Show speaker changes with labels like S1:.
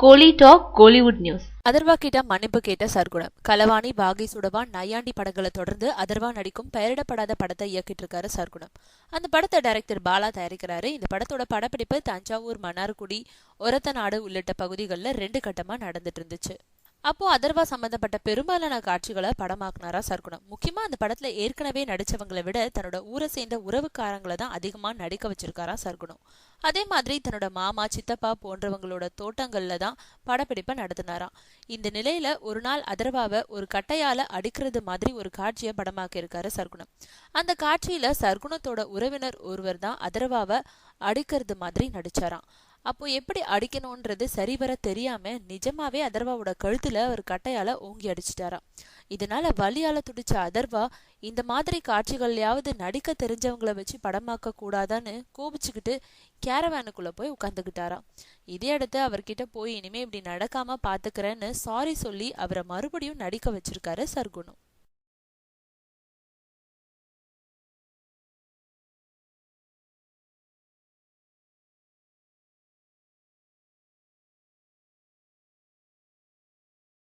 S1: கோலி talk Kollywood news.
S2: Atharva கிட்ட மன்னிப்பு கேட்ட சர்க்குணம். கலவாணி, பாகி சுடவா, நையாண்டி படங்களை தொடர்ந்து அதர்வா நடிக்கும் பெயரிடப்படாத படத்தை இயக்கிட்டு இருக்காரு சர்க்குணம். அந்த படத்தை டைரக்டர் பாலா தயாரிக்கிறாரு. இந்த படத்தோட படப்பிடிப்பு தஞ்சாவூர், மன்னார்குடி, ஒரத்தநாடு உள்ளிட்ட பகுதிகளில் 2 கட்டமா நடந்துட்டு இருந்துச்சு. அப்போ அதர்வா சம்பந்தப்பட்ட பெரும்பாலான காட்சிகளை படமாக்குனாரா சர்க்குணம். முக்கியமா அந்த படத்துல ஏற்கனவே நடிச்சவங்களை விட தன்னோட ஊரை சேர்ந்த உறவுக்காரங்களை தான் அதிகமா நடிக்க வச்சிருக்காரா சர்க்குணம். அதே மாதிரி தன்னோட மாமா, சித்தப்பா போன்றவங்களோட தோட்டங்கள்ல தான் படப்பிடிப்பை நடத்தினாராம். இந்த நிலையில ஒரு நாள் அதர்வாவை ஒரு கட்டையால அடிக்கிறது மாதிரி ஒரு காட்சியை படமாக்கி இருக்காரு சர்க்குணம். அந்த காட்சியில சர்க்குணத்தோட உறவினர் ஒருவர் தான் அதர்வாவை அடிக்கிறது மாதிரி நடிச்சாராம். அப்போ எப்படி அடிக்கணும்ன்றது சரிவர தெரியாம நிஜமாவே அதர்வாவோட கழுத்துல ஒரு கட்டையால ஓங்கி அடிச்சிட்டாராம். இதனால வலியால துடிச்ச அதர்வா இந்த மாதிரி காட்சிகள்லயாவது நடிக்க தெரிஞ்சவங்களை வச்சு படமாக்க கூடாதான்னு கோபிச்சுக்கிட்டு கேரவேனுக்குள்ள போய் உட்காந்துக்கிட்டாராம். இதே அடுத்து அவர்கிட்ட போய் இனிமே இப்படி நடக்காம பாத்துக்கிறேன்னு சாரி சொல்லி அவரை மறுபடியும் நடிக்க வச்சிருக்காரு சர்க்குணம்.